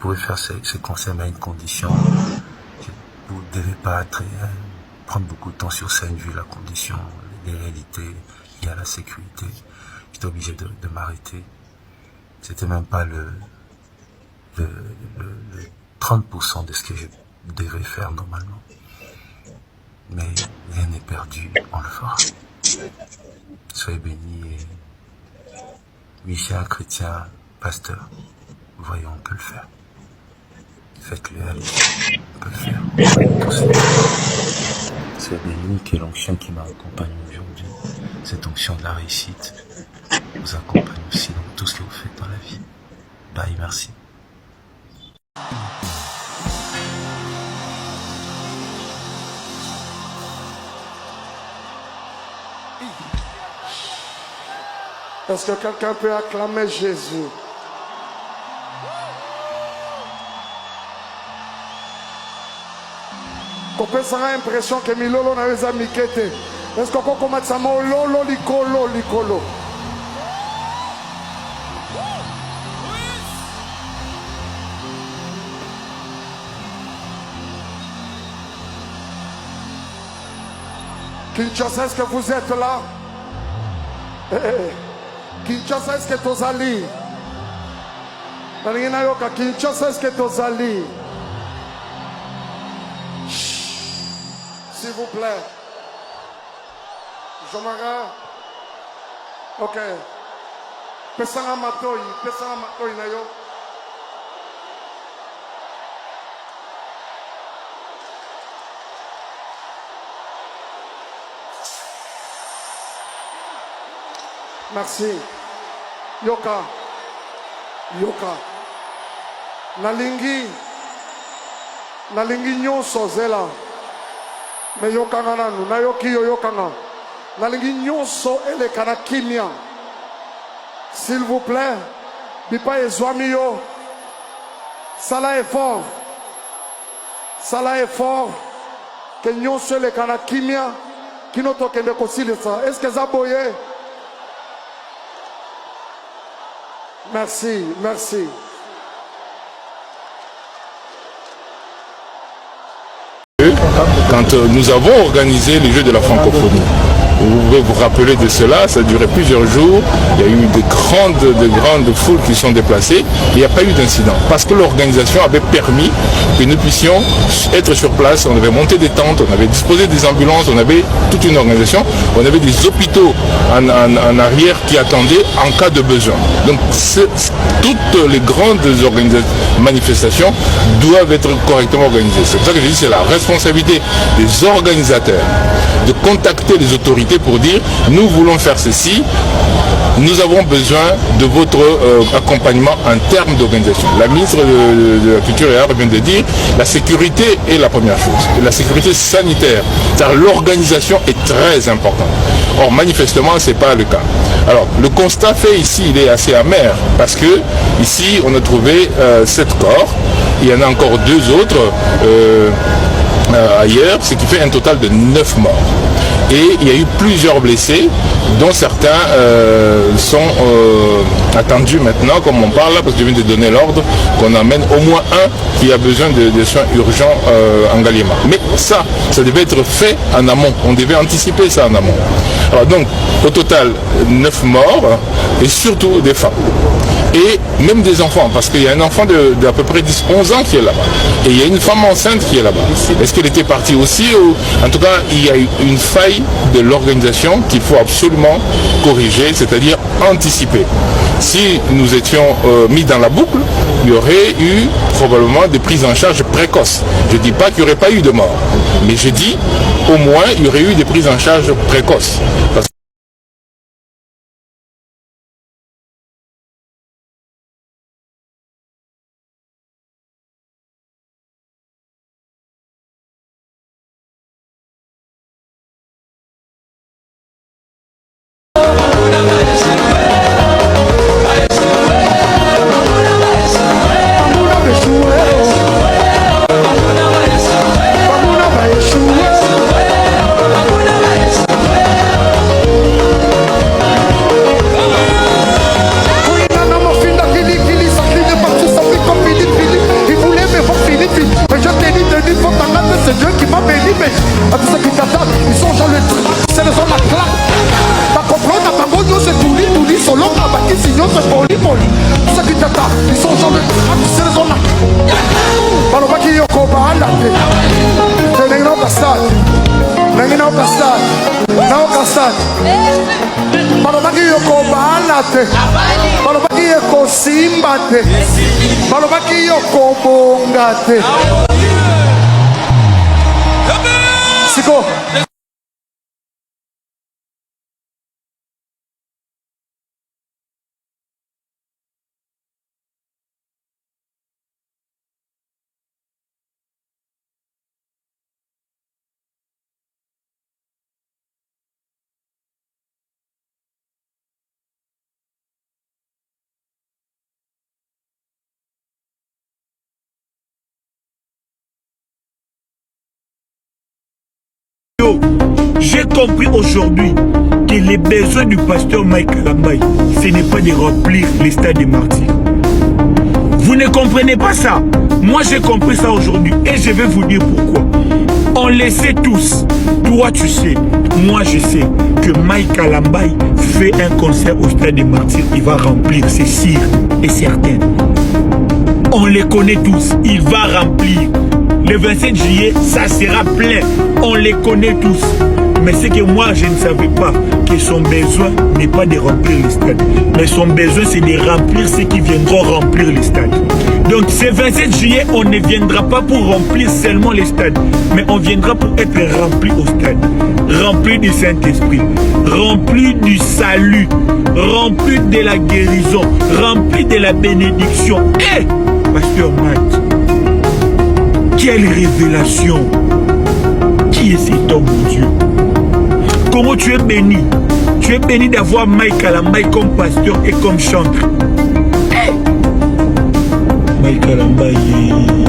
pouvais faire ces concerts, mais à une condition. Vous ne devez pas prendre beaucoup de temps sur scène vu la condition, les réalités, il y a la sécurité. J'étais obligé de m'arrêter. C'était même pas le 30% de ce que je devais faire normalement. Mais rien n'est perdu, on le fera. Soyez bénis et Michel, chrétien, pasteur, voyons, on peut le faire. Faites-le, allez, on peut le faire. Soyez bénis, que l'onction qui m'accompagne aujourd'hui, cette onction de la réussite, vous accompagne aussi dans tout ce que vous faites dans la vie. Bye, merci. Est-ce que quelqu'un peut acclamer Jésus? On peut avoir l'impression que Milolo n'a pas mikete. Est-ce qu'on commence à dire lolo likolo likolo? Kinshasa, est-ce que vous êtes là? Kinshasa, est-ce que tu allé? Kinshasa, est-ce que tu allé? S'il vous plaît. Jomara. Ok. Pesanga matoi na yo. Merci. Yoka. Nalingi nyonso zela. Mais yokanga nanu, nayoki yo yokanga. Nalingi nyonso elekana kimia. S'il vous plaît, bipa ezwami yo. Sala effort. Que nyonso elekana kimia. Kino tokende kosilisa. Est-ce que zaboye? Merci. Quand nous avons organisé les Jeux de la francophonie, vous pouvez vous rappeler de cela, ça a duré plusieurs jours, il y a eu de grandes foules qui sont déplacées, il n'y a pas eu d'incident, parce que l'organisation avait permis que nous puissions être sur place, on avait monté des tentes, on avait disposé des ambulances, on avait toute une organisation, on avait des hôpitaux en arrière qui attendaient en cas de besoin. Donc toutes les grandes manifestations doivent être correctement organisées. C'est pour ça que je dis que c'est la responsabilité des organisateurs de contacter les autorités pour dire nous voulons faire ceci, nous avons besoin de votre accompagnement en termes d'organisation. La ministre de la Culture et Arts vient de dire la sécurité est la première chose, la sécurité sanitaire, car l'organisation est très importante. Or manifestement ce n'est pas le cas. Alors le constat fait ici il est assez amer parce que ici on a trouvé 7 corps, il y en a encore 2 autres ailleurs, ce qui fait un total de 9 morts. Et il y a eu plusieurs blessés, dont certains sont attendus maintenant, comme on parle là, parce que je viens de donner l'ordre qu'on amène au moins un qui a besoin de soins urgents en Galliema. Mais ça devait être fait en amont, on devait anticiper ça en amont. Alors donc, au total, 9 morts, et surtout des femmes. Et même des enfants, parce qu'il y a un enfant d'à peu près 10-11 ans qui est là-bas. Et il y a une femme enceinte qui est là-bas. Est-ce qu'elle était partie aussi ou... En tout cas, il y a une faille de l'organisation qu'il faut absolument corriger, c'est-à-dire anticiper. Si nous étions mis dans la boucle, il y aurait eu probablement des prises en charge précoces. Je ne dis pas qu'il n'y aurait pas eu de mort, mais je dis au moins il y aurait eu des prises en charge précoces. nyonso epolipoli soki tata lisonzole akuselezola balobaki yo kobanda te te ndenge naokasade ndenge naokasade naokasade balobaki yo kobanda te balobaki yo kosimba te balobaki yo kobonga te siko J'ai compris aujourd'hui que les besoins du pasteur Mike Kalambaye, ce n'est pas de remplir les stades des martyrs. Vous ne comprenez pas ça. Moi j'ai compris ça aujourd'hui et je vais vous dire pourquoi. On le sait tous. Toi tu sais, moi je sais que Mike Kalambaye fait un concert au stade des martyrs. Il va remplir, c'est sûr et certain. On les connaît tous, il va remplir. Le 27 juillet, ça sera plein. On les connaît tous. Mais c'est que moi, je ne savais pas que son besoin n'est pas de remplir les stades. Mais son besoin, c'est de remplir ceux qui viendront remplir les stades. Donc, ce 27 juillet, on ne viendra pas pour remplir seulement les stades. Mais on viendra pour être rempli au stade. Rempli du Saint-Esprit. Rempli du salut. Rempli de la guérison. Rempli de la bénédiction. Et, Pasteur Matt, quelle révélation! Qui est cet homme, mon Dieu? Comment tu es béni? Tu es béni d'avoir Mike Kalambaye comme pasteur et comme chanteur. Mike Kalambaye.